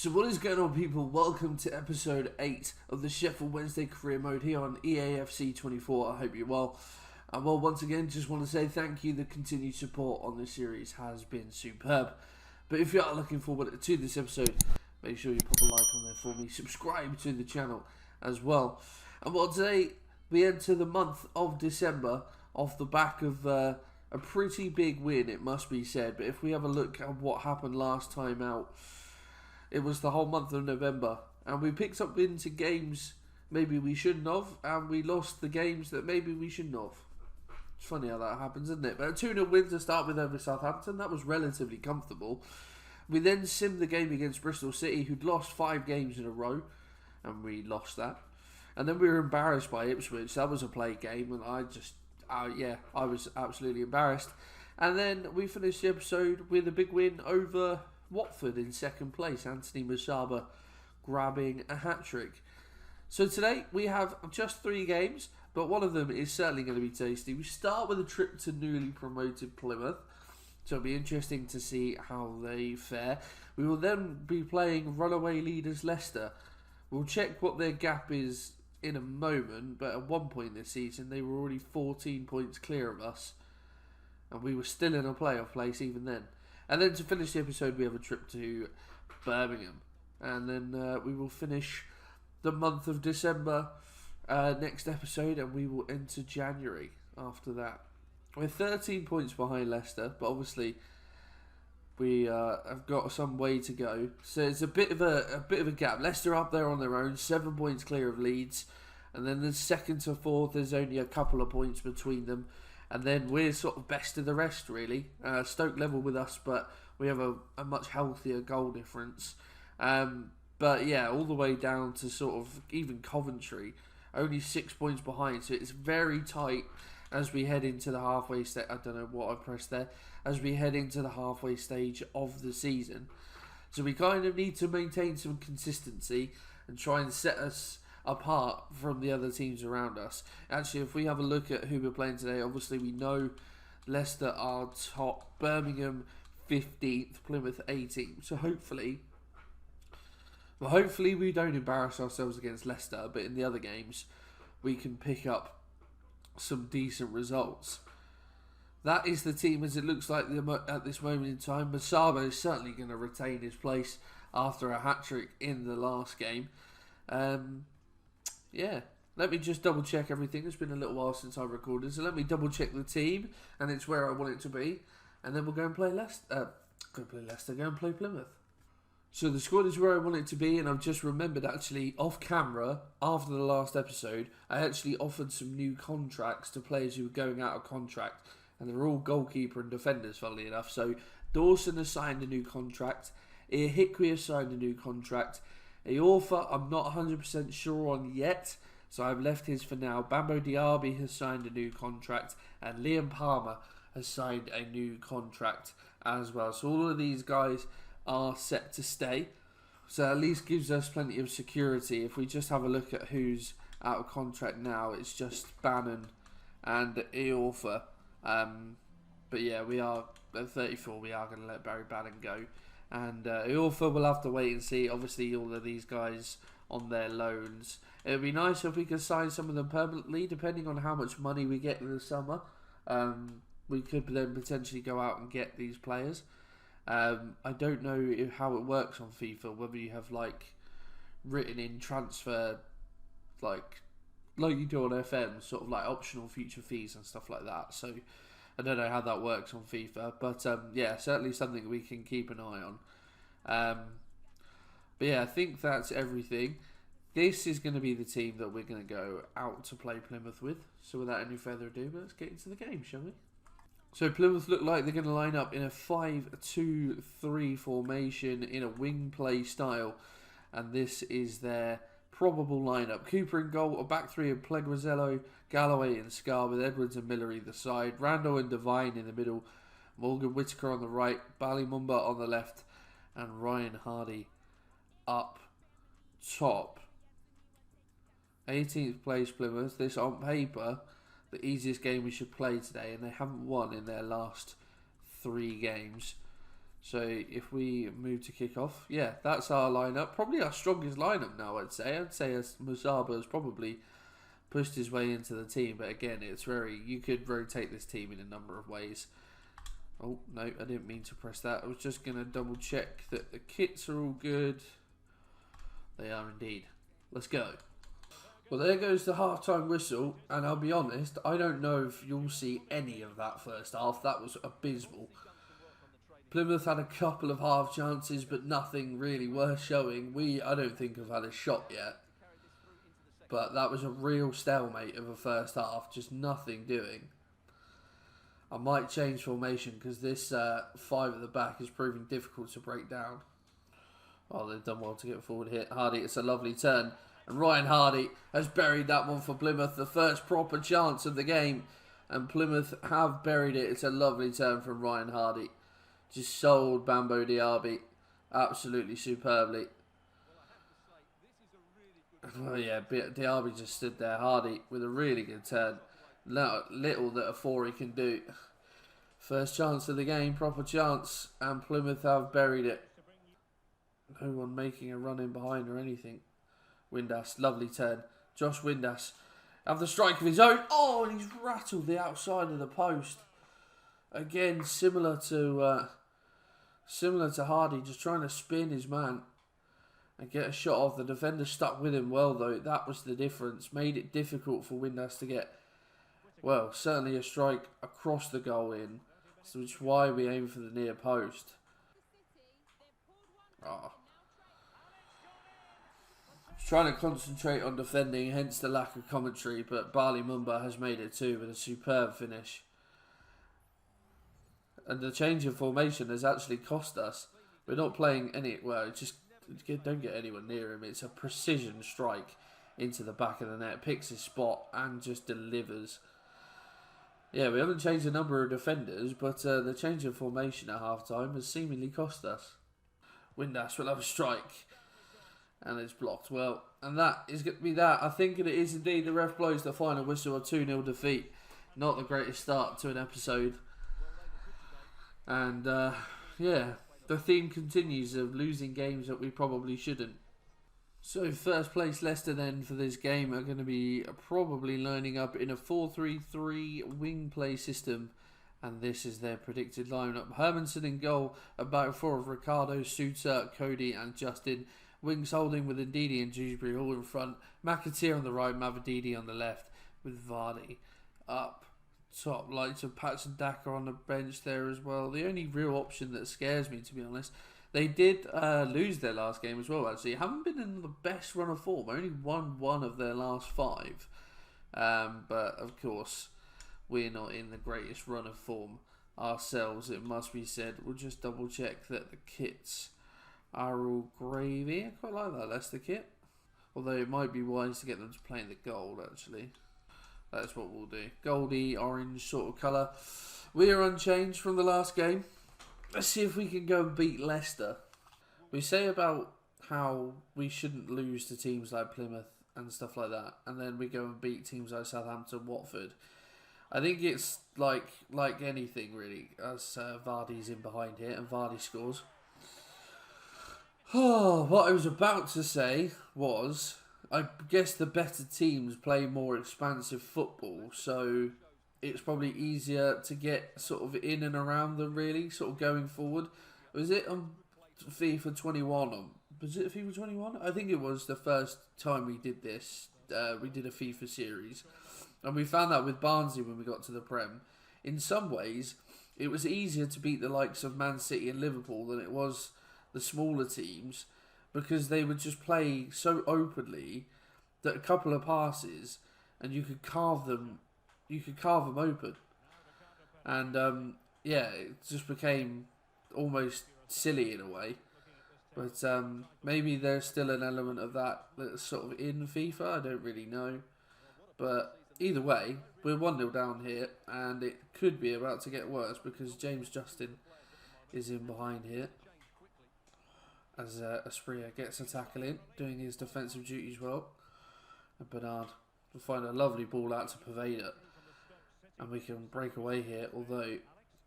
So what is going on, people? Welcome to episode 8 of the Sheffield Wednesday career mode here on EAFC 24. I hope you're well. And well, once again, just want to say thank you. The continued support on this series has been superb. But if you are looking forward to this episode, make sure you pop a like on there for me. Subscribe to the channel as well. And well, today we enter the month of December off the back of a pretty big win, it must be said. But if we have a look at what happened last time out, it was the whole month of November, and we picked up into games maybe we shouldn't have, and we lost the games that maybe we shouldn't have. It's funny how that happens, isn't it? But a 2-0 win to start with over Southampton, that was relatively comfortable. We then simmed the game against Bristol City, who'd lost 5 games in a row, and we lost that. And then we were embarrassed by Ipswich. That was a play game, and I was absolutely embarrassed. And then we finished the episode with a big win over Watford in second place, Anthony Musaba grabbing a hat-trick. So today we have just 3 games, but one of them is certainly going to be tasty. We start with a trip to newly promoted Plymouth, so it'll be interesting to see how they fare. We will then be playing runaway leaders Leicester. We'll check what their gap is in a moment, but at one point this season they were already 14 points clear of us, and we were still in a playoff place even then. And then to finish the episode, we have a trip to Birmingham. And then we will finish the month of December next episode, and we will enter January after that. We're 13 points behind Leicester, but obviously we have got some way to go. So it's a bit of a gap. Leicester up there on their own, 7 points clear of Leeds. And then the second to fourth, there's only a couple of points between them. And then we're sort of best of the rest, really. Stoke level with us, but we have a much healthier goal difference. But yeah, all the way down to sort of even Coventry, only 6 points behind. So it's very tight as we head into the halfway stage. I don't know what I pressed there. As we head into the halfway stage of the season. So we kind of need to maintain some consistency and try and set us apart from the other teams around us. Actually, if we have a look at who we're playing today, obviously we know Leicester are top, Birmingham 15th, Plymouth 18th. So hopefully we don't embarrass ourselves against Leicester, but in the other games we can pick up some decent results. That is the team as it looks like at this moment in time. Musaba is certainly going to retain his place after a hat-trick in the last game. Yeah, let me just double check everything. It's been a little while since I recorded, so let me double check the team, and it's where I want it to be, and then we'll go and play Leicester. Go and play Plymouth. So the squad is where I want it to be, and I've just remembered actually off camera after the last episode, I actually offered some new contracts to players who were going out of contract, and they're all goalkeeper and defenders, funnily enough. So Dawson has signed a new contract, Hickory has signed a new contract. Iorfa, I'm not 100% sure on yet, so I've left his for now. Bambo Diaby has signed a new contract, and Liam Palmer has signed a new contract as well. So all of these guys are set to stay, so at least gives us plenty of security. If we just have a look at who's out of contract now, it's just Bannon and Iorfa. But yeah, we are at 34. We are going to let Barry Bannon go. And Iorfa will have to wait and see. Obviously, all of these guys on their loans. It would be nice if we could sign some of them permanently, depending on how much money we get in the summer. We could then potentially go out and get these players. I don't know how it works on FIFA, whether you have like written in transfer, like you do on FM, sort of like optional future fees and stuff like that. So I don't know how that works on FIFA, but yeah, certainly something we can keep an eye on. But yeah, I think that's everything. This is going to be the team that we're going to go out to play Plymouth with. So without any further ado, let's get into the game, shall we? So Plymouth look like they're going to line up in a 5-2-3 formation in a wing play style. And this is their probable lineup. Cooper in goal, a back three of Pleguezello, Galloway and Scar with Edwards and Miller either side, Randall and Devine in the middle, Morgan Whittaker on the right, Ballymumba on the left, and Ryan Hardy up top. 18th place Plymouth. This on paper the easiest game we should play today, and they haven't won in their last 3 games. So if we move to kick off, yeah, that's our lineup. Probably our strongest lineup now, I'd say. I'd say as Musaba has probably pushed his way into the team. But again, it's very... You could rotate this team in a number of ways. Oh, no, I didn't mean to press that. I was just going to double check that the kits are all good. They are indeed. Let's go. Well, there goes the half-time whistle. And I'll be honest, I don't know if you'll see any of that first half. That was abysmal. Plymouth had a couple of half chances, but nothing really worth showing. I don't think, have had a shot yet. But that was a real stalemate of a first half. Just nothing doing. I might change formation because this 5 at the back is proving difficult to break down. Oh, they've done well to get forward here. Hardy, it's a lovely turn. And Ryan Hardy has buried that one for Plymouth. The first proper chance of the game. And Plymouth have buried it. It's a lovely turn from Ryan Hardy. Just sold Bambo Diaby absolutely superbly. Oh yeah, Diaby just stood there. Hardy with a really good turn. Little that a Forey can do. First chance of the game, proper chance. And Plymouth have buried it. No one making a run in behind or anything. Windass, lovely turn. Josh Windass have the strike of his own. Oh, and he's rattled the outside of the post. Again, similar to Hardy, just trying to spin his man and get a shot off. The defender stuck with him well, though. That was the difference. Made it difficult for Windass to get, well, certainly a strike across the goal in. So which is why we aim for the near post. Oh. Trying to concentrate on defending, hence the lack of commentary, but Bali Mumba has made it too with a superb finish. And the change of formation has actually cost us. We're not playing any... Well, just don't get anyone near him. It's a precision strike into the back of the net. Picks his spot and just delivers. Yeah, we haven't changed the number of defenders, but the change of formation at half-time has seemingly cost us. Windass will have a strike. And it's blocked well. And that is going to be that. I think it is indeed. The ref blows the final whistle. A 2-0 defeat. Not the greatest start to an episode. And, yeah, the theme continues of losing games that we probably shouldn't. So, first place Leicester then for this game are going to be probably lining up in a 4-3-3 wing play system. And this is their predicted lineup. Hermanson in goal, about 4 of Ricardo, Suter, Cody and Justin. Wings holding with Ndidi and Dewsbury all in front. McAteer on the right, Mavadidi on the left with Vardy up top. Lights of Patson Daka on the bench there as well. The only real option that scares me, to be honest. They did lose their last game as well, actually. Haven't been in the best run of form. Only won 1 of their last 5. But, of course, we're not in the greatest run of form ourselves, it must be said. We'll just double check that the kits are all gravy. I quite like that Leicester kit. Although it might be wise to get them to play in the gold, actually. That's what we'll do. Goldy, orange sort of colour. We are unchanged from the last game. Let's see if we can go and beat Leicester. We say about how we shouldn't lose to teams like Plymouth and stuff like that. And then we go and beat teams like Southampton, Watford. I think it's like anything, really. As Vardy's in behind here and Vardy scores. Oh, what I was about to say was, I guess the better teams play more expansive football, so it's probably easier to get sort of in and around them, really, sort of going forward. Was it on FIFA 21? Was it FIFA 21? I think it was the first time we did this. We did a FIFA series, and we found that with Barnsley when we got to the Prem. In some ways, it was easier to beat the likes of Man City and Liverpool than it was the smaller teams, because they would just play so openly that a couple of passes and you could carve them open. And yeah, it just became almost silly in a way. But maybe there's still an element of that that's sort of in FIFA, I don't really know. But either way, we're 1-0 down here, and it could be about to get worse because James Justin is in behind here. As Aspria gets a tackle in, doing his defensive duties well. And Bernard will find a lovely ball out to Poveda. And we can break away here, although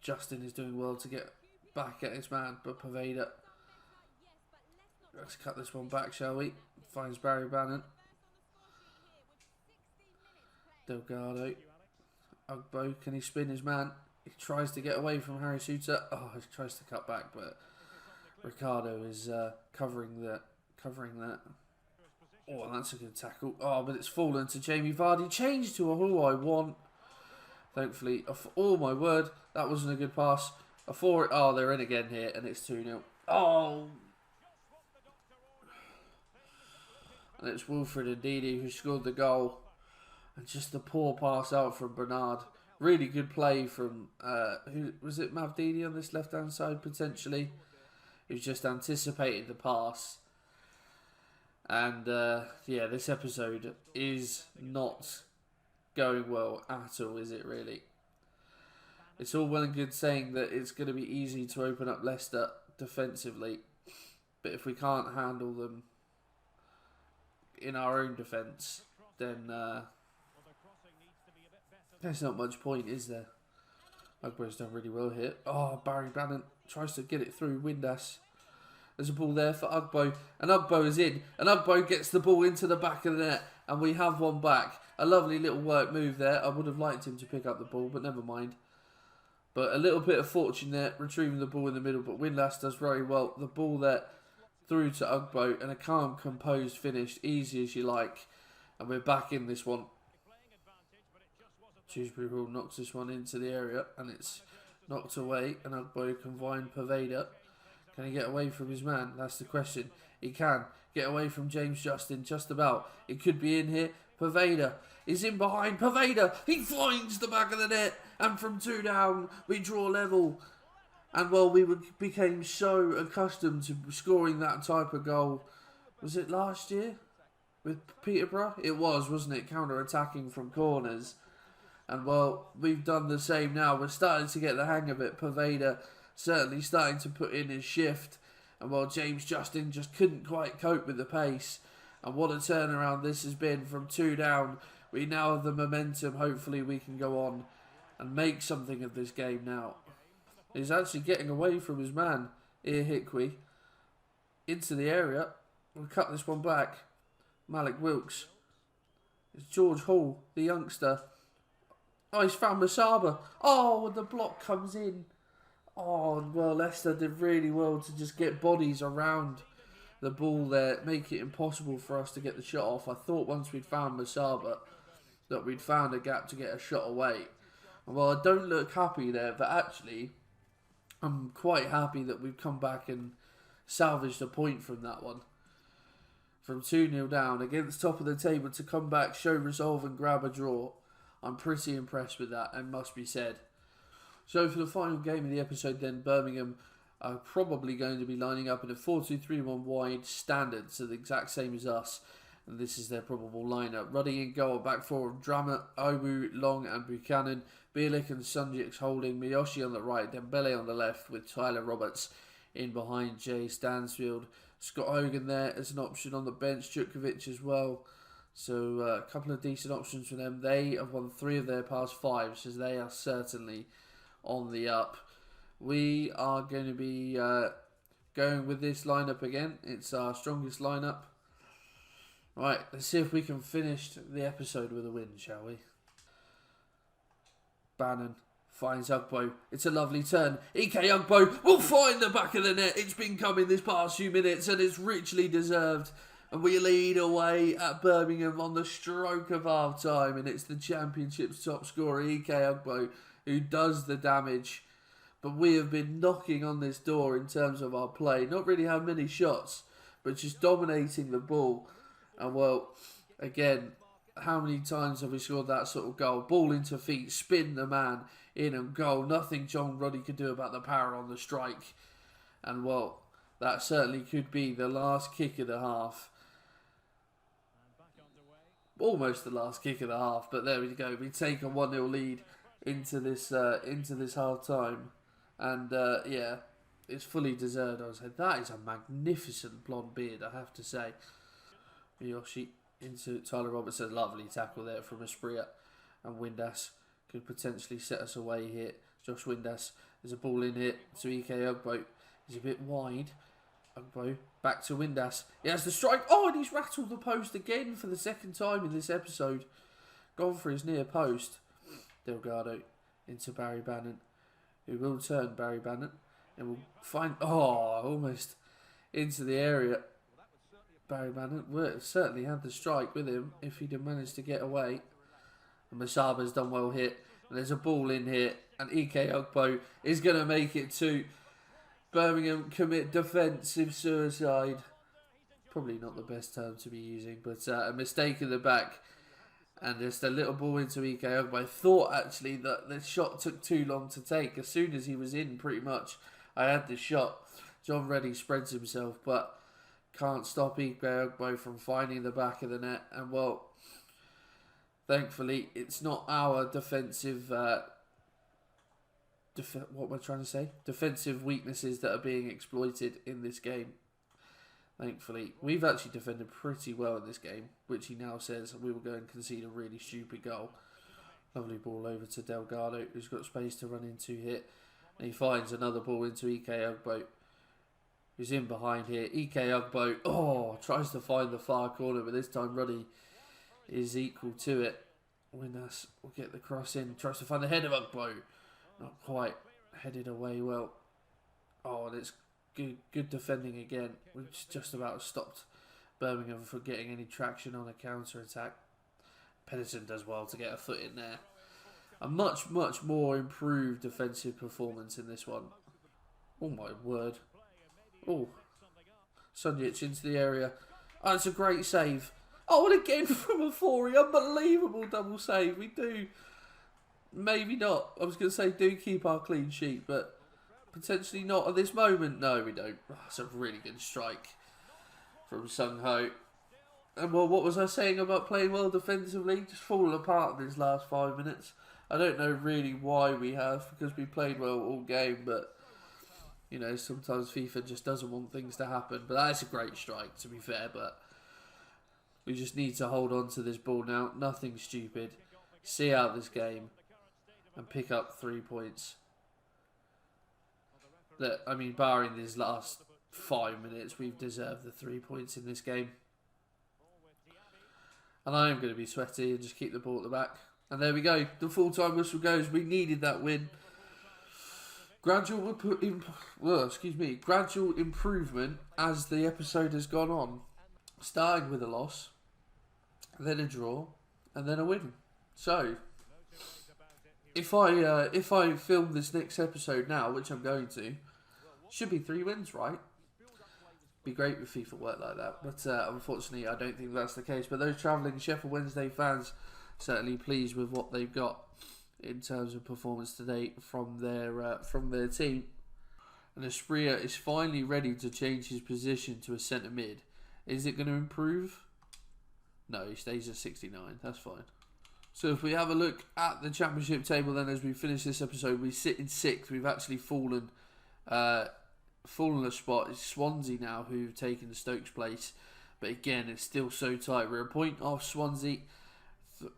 Justin is doing well to get back at his man, but Poveda. Let's cut this one back, shall we? Finds Barry Bannon. Delgado. Ugbo, can he spin his man? He tries to get away from Harry Suter. Oh, he tries to cut back, but Ricardo is covering that. Oh, that's a good tackle. Oh, but it's fallen to Jamie Vardy. Change to a who I want. Thankfully, oh my word, that wasn't a good pass. Oh, they're in again here, and it's 2-0. Oh. And it's Wilfred Ndidi who scored the goal. And just the poor pass out from Bernard. Really good play from, who was it, Mavdini on this left-hand side, potentially? Who's just anticipated the pass. And, yeah, this episode is not going well at all, is it really? It's all well and good saying that it's going to be easy to open up Leicester defensively. But if we can't handle them in our own defence, then there's not much point, is there? Ugbo's done really well here. Oh, Barry Bannon tries to get it through Windass. There's a ball there for Ugbo, and Ugbo is in, and Ugbo gets the ball into the back of the net, and we have one back. A lovely little work move there. I would have liked him to pick up the ball, but never mind. But a little bit of fortune there, retrieving the ball in the middle, but Windass does very well. The ball there through to Ugbo, and a calm, composed finish, easy as you like, and we're back in this one. Shrewsbury Hall knocks this one into the area, and it's knocked away, and Ugbo can find Poveda. Can he get away from his man? That's the question. He can get away from James Justin, just about. It could be in here. Poveda is in behind. Poveda, he finds the back of the net, and from 2 down, we draw level. And well, we became so accustomed to scoring that type of goal. Was it last year with Peterborough? It was, wasn't it? Counter-attacking from corners. And well, we've done the same now. We're starting to get the hang of it. Poveda certainly starting to put in his shift. And well, James Justin just couldn't quite cope with the pace. And what a turnaround this has been from 2 down. We now have the momentum. Hopefully we can go on and make something of this game now. He's actually getting away from his man, here Hickwey, into the area. We'll cut this one back. Malik Wilkes. It's George Hall, the youngster. Oh, he's found Masaba. Oh, and the block comes in. Oh, well, Leicester did really well to just get bodies around the ball there, make it impossible for us to get the shot off. I thought once we'd found Masaba that we'd found a gap to get a shot away. And well, I don't look happy there, but actually, I'm quite happy that we've come back and salvaged a point from that one. From 2-0 down against top of the table to come back, show resolve and grab a draw. I'm pretty impressed with that, and must be said. So for the final game of the episode then, Birmingham are probably going to be lining up in a 4-2-3-1 wide standard, so the exact same as us. And this is their probable lineup. Running in goal, back four of Drama, Obu, Long and Buchanan. Bielik and Sunjik's holding. Miyoshi on the right, Dembele on the left with Tyler Roberts in behind Jay Stansfield. Scott Hogan there as an option on the bench. Djukovic as well. So a couple of decent options for them. They have won 3 of their past 5, so they are certainly on the up. We are going to be going with this lineup again. It's our strongest lineup. Right, let's see if we can finish the episode with a win, shall we? Bannon finds Ugbo. It's a lovely turn. Ike Ugbo will find the back of the net. It's been coming this past few minutes and it's richly deserved. And we lead away at Birmingham on the stroke of half time. And it's the Championship's top scorer, Ike Ugbo, who does the damage. But we have been knocking on this door in terms of our play. Not really had many shots, but just dominating the ball. And well, again, how many times have we scored that sort of goal? Ball into feet, spin the man in and goal. Nothing John Roddy could do about the power on the strike. And well, that certainly could be the last kick of the half. Almost the last kick of the half, but there we go. We take a 1-0 lead into this half time. And yeah, it's fully deserved. I would say that is a magnificent blonde beard, I have to say. Miyoshi into Tyler Roberts, a lovely tackle there from Espria, and Windass could potentially set us away here. Josh Windass There's a ball in here to EK Ugbo. He's a bit wide. Ugbo back to Windass. He has the strike. Oh, and he's rattled the post again for the second time in this episode. Gone for his near post. Delgado into Barry Bannon, who will turn Barry Bannon and will find. Oh, almost into the area. Barry Bannon would certainly had the strike with him if he'd have managed to get away. And Masaba's done well hit. And there's a ball in here. And EK Ugbo is going to make it to Birmingham commit defensive suicide. Probably not the best term to be using, but a mistake in the back. And just a little ball into EK Ugbo. I thought actually that the shot took too long to take. As soon as he was in, pretty much, I had the shot. John Reddy spreads himself, but can't stop EK Ugbo from finding the back of the net. And well, thankfully, it's not our defensive. What am I trying to say? Defensive weaknesses that are being exploited in this game. Thankfully, we've actually defended pretty well in this game, which he now says we will go and concede a really stupid goal. Lovely ball over to Delgado, who's got space to run into here. And he finds another ball into EK Ugbo, who's in behind here. EK Ugbo, tries to find the far corner, but this time Ruddy is equal to it. Windass will get the cross in, tries to find the head of Ugbo. Not quite headed away well. Oh, and it's good defending again, which just about stopped Birmingham from getting any traction on a counter-attack. Pedersen does well to get a foot in there. A much, much more improved defensive performance in this one. Oh my word. Oh, Sunjic into the area. Oh, it's a great save. Oh, and again from Afori. Unbelievable double save. We do, maybe not. I was going to say do keep our clean sheet, but potentially not at this moment. No, we don't. Oh, it's a really good strike from Sung Ho. And well, what was I saying about playing well defensively? Just falling apart in these last 5 minutes. I don't know really why we have, because we played well all game, but you know, sometimes FIFA just doesn't want things to happen. But that is a great strike, to be fair, but we just need to hold on to this ball now. Nothing stupid. See out this game and pick up 3 points. That, I mean, barring these last 5 minutes, we've deserved the 3 points in this game. And I am going to be sweaty and just keep the ball at the back. And there we go. The full-time whistle goes. We needed that win. Gradual improvement as the episode has gone on. Starting with a loss, then a draw, and then a win. So, if I film this next episode now, which I'm going to, should be 3 wins, right? Be great with FIFA work like that, but unfortunately I don't think that's the case. But those travelling Sheffield Wednesday fans certainly pleased with what they've got in terms of performance today from their team. And Espria is finally ready to change his position to a centre mid. Is it going to improve? No, he stays at 69. That's fine. So if we have a look at the championship table, then as we finish this episode, we sit in 6th. We've actually fallen a spot. It's Swansea now who've taken the Stokes place, but again it's still so tight. We're a point off Swansea,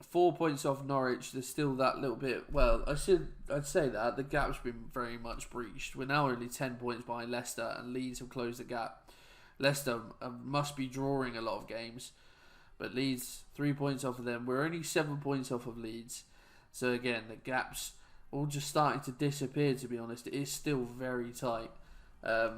4 points off Norwich. There's still that little bit. Well, I'd say that the gap's been very much breached. We're now only 10 points behind Leicester, and Leeds have closed the gap. Leicester must be drawing a lot of games, but Leeds 3 points off of them. We're only 7 points off of Leeds. So again, the gap's all just starting to disappear, to be honest. It is still very tight. Yeah,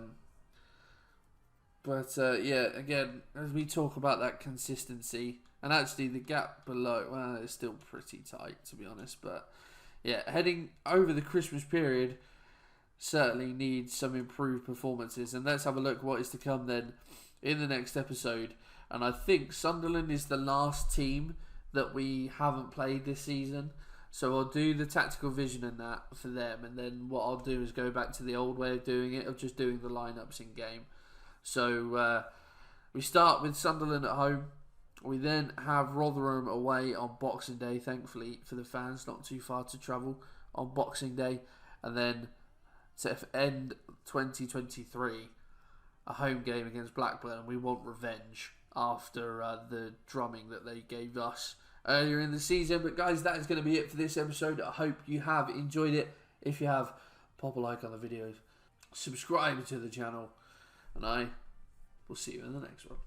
again, as we talk about that consistency, and actually the gap below, well, it's still pretty tight, to be honest. But yeah, heading over the Christmas period, certainly needs some improved performances. And let's have a look what is to come then in the next episode. And I think Sunderland is the last team that we haven't played this season. So I'll do the tactical vision and that for them. And then what I'll do is go back to the old way of doing it, of just doing the lineups in game. So we start with Sunderland at home. We then have Rotherham away on Boxing Day, thankfully for the fans, not too far to travel on Boxing Day. And then to end 2023, a home game against Blackburn. We want revenge after the drumming that they gave us earlier in the season. But guys, that is going to be it for this episode. I hope you have enjoyed it. If you have, pop a like on the video, subscribe to the channel, and I will see you in the next one.